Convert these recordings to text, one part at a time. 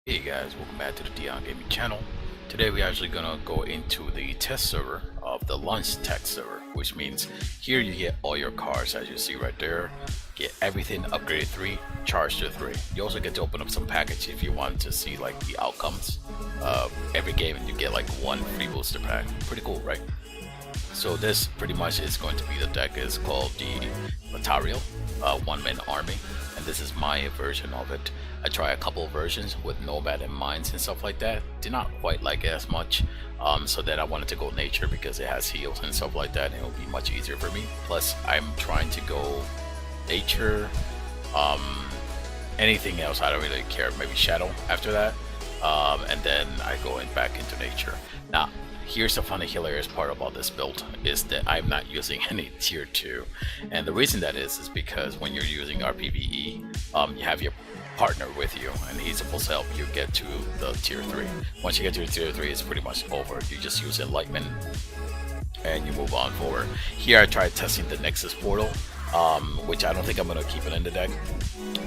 Hey guys, welcome back to the Dion Gaming channel. Today we're actually gonna go into the test server of the launch tech server, which means here you get all your cars as you see right there, get everything upgraded 3, charged to 3. You also get to open up some package if you want to see like the outcomes of every game, and you get like one free booster pack. Pretty cool, right? So this pretty much is going to be the deck. Is called the Batariel, one-man army, and this is my version of it. I tried a couple of versions with Nomad and Mines and stuff like that. Did not quite like it as much, so then I wanted to go nature because it has heals and stuff like that, and it will be much easier for me. Plus, I'm trying to go nature. Anything else, I don't really care. Maybe shadow after that, and then I go back into nature. Now, here's the funny, hilarious part about this build is that I'm not using any tier 2, and the reason that is because when you're using RPVE, you have your partner with you, and he's supposed to help you get to the tier 3. Once you get to tier 3, it's pretty much over. You just use enlightenment and you move on forward. Here I tried testing the Nexus portal, which I don't think I'm going to keep it in the deck,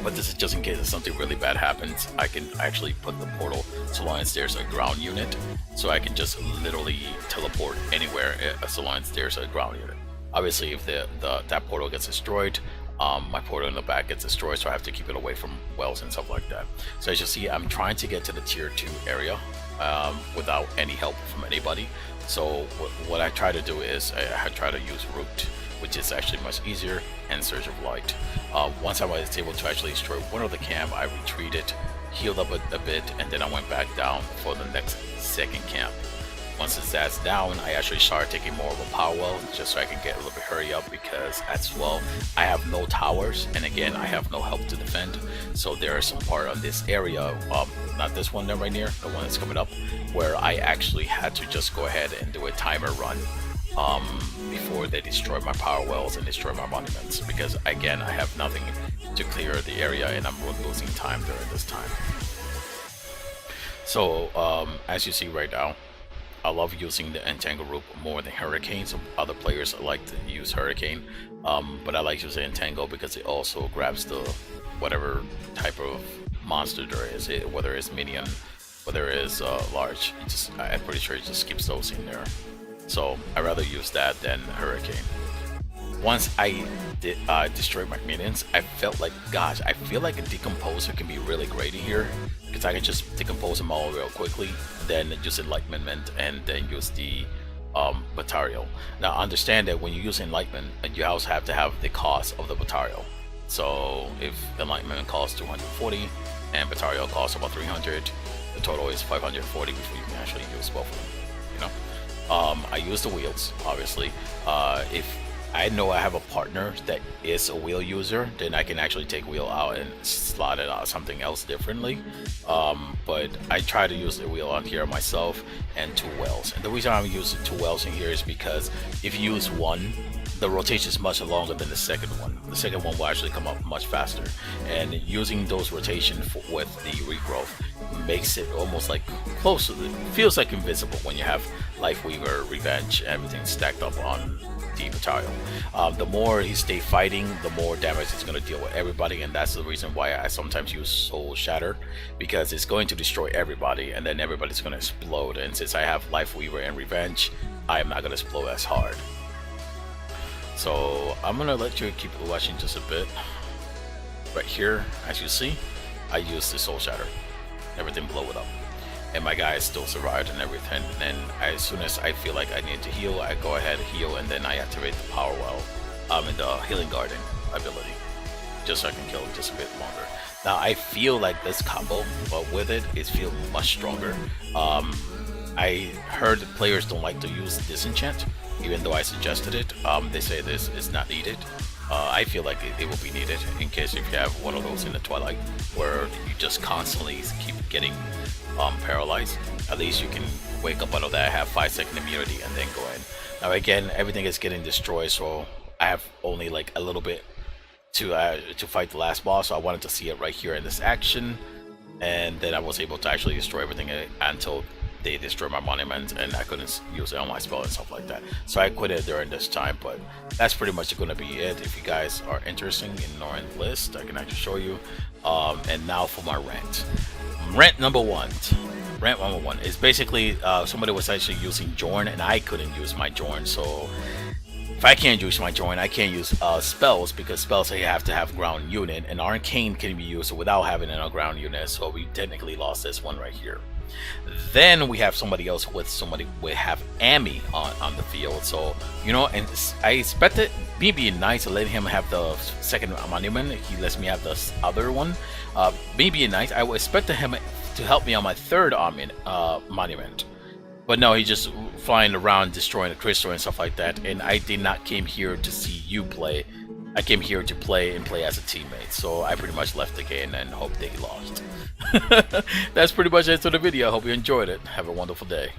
but this is just in case if something really bad happens. I can actually put the portal so long as there's a ground unit, so I can just literally teleport anywhere so long as there's a ground unit. Obviously, if that portal gets destroyed, my portal in the back gets destroyed, so I have to keep it away from wells and stuff like that. So as you see, I'm trying to get to the tier 2 area without any help from anybody. So what I try to do is I try to use root, which is actually much easier, and Surge of Light. Once I was able to actually destroy one of the camp, I retreated, healed up a bit, and then I went back down for the next second camp. Once that's down, I actually started taking more of a power well just so I can get a little bit hurry up, because as well I have no towers, and again I have no help to defend. So there are some part on this area, not this one there right near, the one that's coming up, where I actually had to just go ahead and do a timer run before they destroy my power wells and destroy my monuments, because again I have nothing to clear the area and I'm losing time during this time. So as you see right now, I love using the Entangle Rope more than Hurricane. So other players like to use Hurricane, but I like using Entangle because it also grabs the whatever type of monster there is, whether it's minion, whether it's large. I'm pretty sure it just keeps those in there. So I rather use that than Hurricane. Once I destroyed my minions, I felt like, gosh, I feel like a Decomposer can be really great in here, because I can just decompose them all real quickly, then use Enlightenment, and then use the Batariel. Now understand that when you use Enlightenment, you also have to have the cost of the Batariel. So if Enlightenment costs 240 and Batariel costs about 300, the total is 540 before you can actually use both of them. You know, I use the wheels, obviously. If I know I have a partner that is a wheel user, then I can actually take wheel out and slot it out something else differently. But I try to use the wheel on here myself, and 2 wells. And the reason I'm using 2 wells in here is because if you use one, the rotation is much longer than the second one. The second one will actually come up much faster, and using those rotation with the regrowth makes it almost like close. It feels like invisible when you have Life Weaver, Revenge, everything stacked up on the Batariel. The more he stays fighting, the more damage it's going to deal with everybody, and that's the reason why I sometimes use Soul Shatter, because it's going to destroy everybody, and then everybody's going to explode. And since I have Life Weaver and Revenge, I am not going to explode as hard. So I'm gonna let you keep watching just a bit. Right here, as you see, I use the Soul Shatter. Everything blow it up, and my guys still survived and everything. And then as soon as I feel like I need to heal, I go ahead and heal, and then I activate the Power Well, in the Healing Garden ability, just so I can kill it just a bit longer. Now I feel like this combo, but with it feels much stronger. I heard that players don't like to use Disenchant, even though I suggested it. They say this is not needed. I feel like it will be needed in case if you have one of those in the Twilight where you just constantly keep getting paralyzed. At least you can wake up out of that, have 5-second immunity, and then go in. Now again, everything is getting destroyed, so I have only like a little bit to fight the last boss. So I wanted to see it right here in this action, and then I was able to actually destroy everything until they destroyed my monument, and I couldn't use it on my spell and stuff like that. So I quit it during this time, but that's pretty much going to be it. If you guys are interested in knowing the list, I can actually show you. And now for my rant. Rant number one. Rant number one is basically somebody was actually using Jorn and I couldn't use my Jorn. So if I can't use my Jorn, I can't use spells, because spells say you have to have ground unit, and Arcane can be used without having a ground unit. So we technically lost this one right here. Then we have somebody else with have Amy on the field. So you know, and I expected me being nice and letting him have the second monument. He lets me have the other one. Me being nice, I would expect him to help me on my third monument. But no, he's just flying around destroying the crystal and stuff like that. And I did not came here to see you play. I came here to play as a teammate. So I pretty much left the game and hope they lost. That's pretty much it for the video. I hope you enjoyed it. Have a wonderful day.